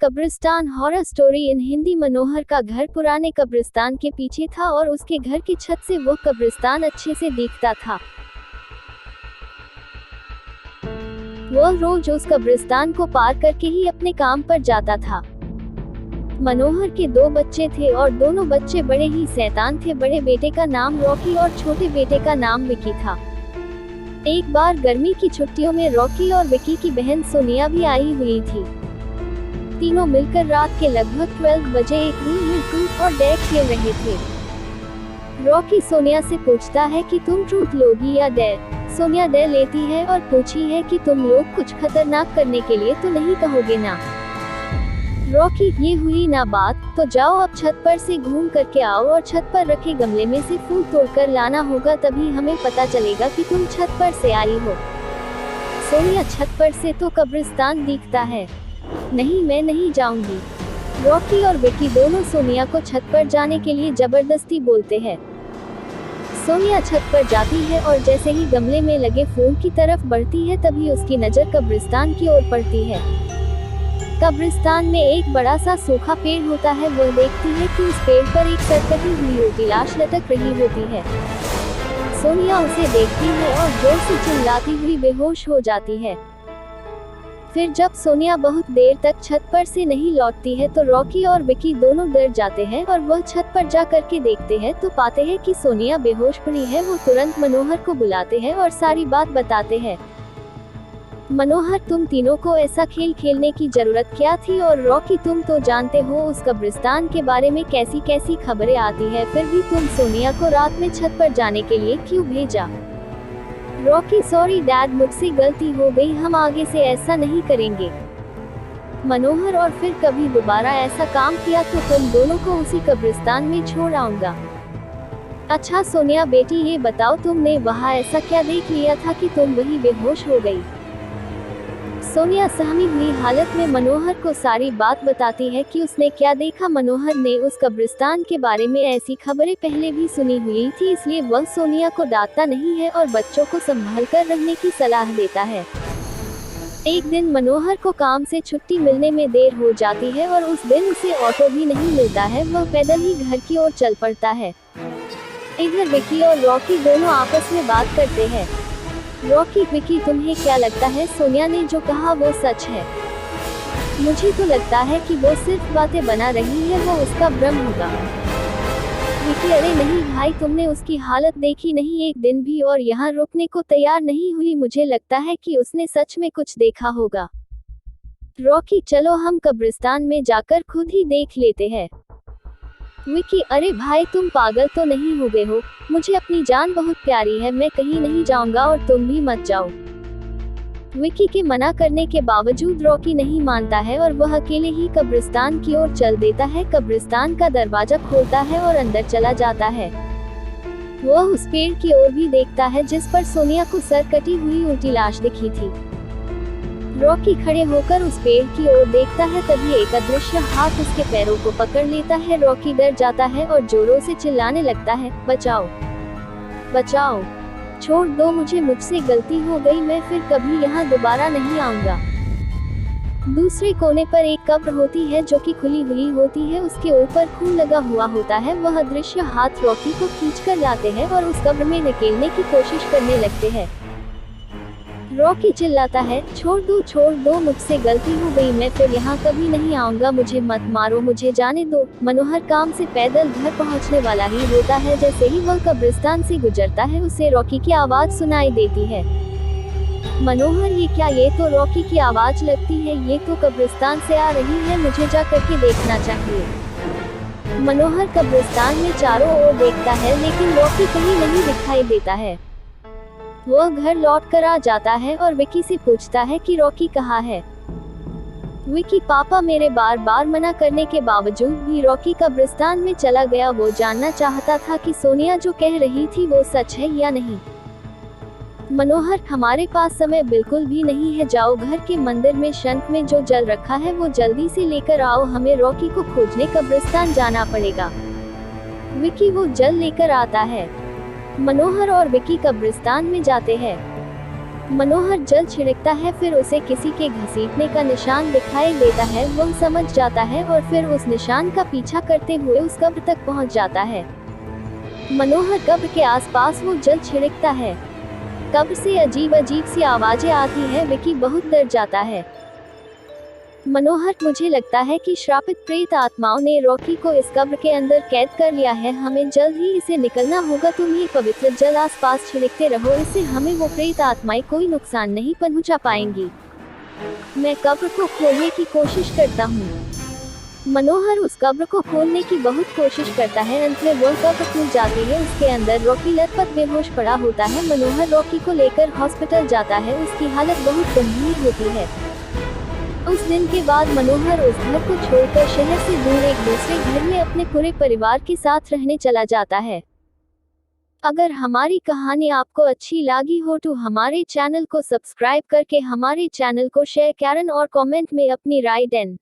कब्रिस्तान horror story in Hindi. मनोहर का घर पुराने कब्रिस्तान के पीछे था और उसके घर की छत से वो कब्रिस्तान अच्छे से दिखता था। वह रोज उस कब्रिस्तान को पार करके ही अपने काम पर जाता था। मनोहर के 2 बच्चे थे और दोनों बच्चे बड़े ही शैतान थे। बड़े बेटे का नाम रॉकी और छोटे बेटे का नाम विकी था। एक बार गर्मी की छुट्टियों में रॉकी और विकी की बहन सोनिया भी आई हुई थी। तीनों मिलकर रात के लगभग 12 बजे एक रूम में ट्रूथ और डेयर खेल रहे थे। रॉकी सोनिया से पूछता है कि तुम ट्रूथ लोगी या डेयर। सोनिया डेयर लेती है और पूछी है कि तुम लोग कुछ खतरनाक करने के लिए तो नहीं कहोगे ना। रॉकी, ये हुई ना बात, तो जाओ अब छत पर से घूम करके आओ और छत पर रखे गमले में से फूल तोड़कर लाना होगा, तभी हमें पता चलेगा कि तुम छत पर से आई हो। सोनिया, छत पर से तो कब्रिस्तान दिखता है। नहीं, मैं नहीं जाऊंगी। रॉकी और विकी दोनों सोनिया को छत पर जाने के लिए जबरदस्ती बोलते हैं। सोनिया छत पर जाती है और जैसे ही गमले में लगे फूल की तरफ बढ़ती है तभी उसकी नजर कब्रिस्तान की ओर पड़ती है। कब्रिस्तान में एक बड़ा सा सूखा पेड़ होता है। वह देखती है कि उस पेड़ पर एक सरकती हुई होती लाश लटक रही होती है। सोनिया उसे देखती है और जोर से चिल्लाती हुई बेहोश हो जाती है। फिर जब सोनिया बहुत देर तक छत पर से नहीं लौटती है तो रॉकी और विकी दोनों डर जाते हैं और वह छत पर जा करके देखते हैं तो पाते हैं कि सोनिया बेहोश पड़ी है। वो तुरंत मनोहर को बुलाते हैं और सारी बात बताते हैं। मनोहर, तुम तीनों को ऐसा खेल खेलने की जरूरत क्या थी? और रॉकी, तुम तो जानते हो उस कब्रिस्तान के बारे में कैसी कैसी खबरें आती है, फिर भी तुम सोनिया को रात में छत पर जाने के लिए क्यों भेजा? रॉकी, सॉरी डैड, मुझसे गलती हो गई, हम आगे से ऐसा नहीं करेंगे। मनोहर, और फिर कभी दोबारा ऐसा काम किया तो तुम दोनों को उसी कब्रिस्तान में छोड़ आऊंगा। अच्छा सोनिया बेटी, ये बताओ तुमने वहाँ ऐसा क्या देख लिया था कि तुम वही बेहोश हो गई? सोनिया सहमी हुई हालत में मनोहर को सारी बात बताती है कि उसने क्या देखा। मनोहर ने उस कब्रिस्तान के बारे में ऐसी खबरें पहले भी सुनी हुई थी, इसलिए वह सोनिया को डांटता नहीं है और बच्चों को संभाल कर रहने की सलाह देता है। एक दिन मनोहर को काम से छुट्टी मिलने में देर हो जाती है और उस दिन उसे ऑटो भी नहीं मिलता है। वह पैदल ही घर की ओर चल पड़ता है। इधर विकी और रॉकी दोनों आपस में बात करते हैं। रॉकी, विकी, तुम्हें क्या लगता है सोनिया ने जो कहा वो सच है? मुझे तो लगता है कि वो सिर्फ बातें बना रही है, वो उसका भ्रम होगा। विकी, अरे नहीं भाई, तुमने उसकी हालत देखी नहीं एक दिन भी, और यहाँ रुकने को तैयार नहीं हुई। मुझे लगता है कि उसने सच में कुछ देखा होगा। रॉकी, चलो हम कब्रिस्तान में जाकर खुद ही देख लेते हैं। विकी, अरे भाई, तुम पागल तो नहीं हो गए हो? मुझे अपनी जान बहुत प्यारी है, मैं कहीं नहीं जाऊंगा और तुम भी मत जाओ। विकी के मना करने के बावजूद रॉकी नहीं मानता है और वह अकेले ही कब्रिस्तान की ओर चल देता है। कब्रिस्तान का दरवाजा खोलता है और अंदर चला जाता है। वह उस पेड़ की ओर भी देखता है जिस पर सोनिया को सर कटी हुई उल्टी लाश दिखी थी। रॉकी खड़े होकर उस पेड़ की ओर देखता है, तभी एक अदृश्य हाथ उसके पैरों को पकड़ लेता है। रॉकी डर जाता है और जोरों से चिल्लाने लगता है, बचाओ बचाओ, छोड़ दो मुझे, मुझसे गलती हो गई, मैं फिर कभी यहाँ दोबारा नहीं आऊंगा। दूसरे कोने पर एक कब्र होती है जो कि खुली हुई होती है, उसके ऊपर खून लगा हुआ होता है। वह अदृश्य हाथ रॉकी को खींचकर लाते हैं और उस कब्र में धकेलने की कोशिश करने लगते हैं। रॉकी चिल्लाता है, छोड़ दो, मुझसे गलती हो गई, मैं फिर यहाँ कभी नहीं आऊंगा, मुझे मत मारो, मुझे जाने दो। मनोहर काम से पैदल घर पहुँचने वाला ही होता है। जैसे ही वह कब्रिस्तान से गुजरता है उसे रॉकी की आवाज सुनाई देती है। मनोहर, ये क्या? ये तो रॉकी की आवाज लगती है, ये तो कब्रिस्तान से आ रही है, मुझे जा करके देखना चाहिए। मनोहर कब्रिस्तान में चारों ओर देखता है लेकिन रॉकी कहीं नहीं दिखाई देता है। वह घर लौट कर आ जाता है और विकी से पूछता है कि रॉकी कहाँ है। विकी, पापा मेरे बार बार मना करने के बावजूद भी रॉकी कब्रिस्तान में चला गया। वो जानना चाहता था कि सोनिया जो कह रही थी वो सच है या नहीं। मनोहर, हमारे पास समय बिल्कुल भी नहीं है, जाओ घर के मंदिर में शंख में जो जल रखा है वो जल्दी से लेकर आओ, हमें रॉकी को खोजने कब्रिस्तान जाना पड़ेगा। विकी वो जल लेकर आता है। मनोहर और विकी कब्रिस्तान में जाते हैं। मनोहर जल छिड़कता है, फिर उसे किसी के घसीटने का निशान दिखाई देता है। वह समझ जाता है और फिर उस निशान का पीछा करते हुए उस कब्र तक पहुंच जाता है। मनोहर कब्र के आसपास वो जल छिड़कता है। कब्र से अजीब अजीब सी आवाजें आती है। विकी बहुत डर जाता है। मनोहर, मुझे लगता है कि श्रापित प्रेत आत्माओं ने रॉकी को इस कब्र के अंदर कैद कर लिया है। हमें जल्द ही इसे निकलना होगा। तुम ये पवित्र जल आसपास छिड़कते रहो, इससे हमें वो प्रेत आत्माएं कोई नुकसान नहीं पहुंचा पाएंगी। मैं कब्र को खोलने की कोशिश करता हूँ। मनोहर उस कब्र को खोलने की बहुत कोशिश करता है। अंत में वह कब्र खुल जाती है। उसके अंदर रॉकी लथपथ बेहोश पड़ा होता है। मनोहर रॉकी को लेकर हॉस्पिटल जाता है। उसकी हालत बहुत गंभीर होती है। उस दिन के बाद मनोहर उस घर को छोड़कर शहर से दूर एक दूसरे घर में अपने पूरे परिवार के साथ रहने चला जाता है। अगर हमारी कहानी आपको अच्छी लगी हो तो हमारे चैनल को सब्सक्राइब करके हमारे चैनल को शेयर करें और कमेंट में अपनी राय दें।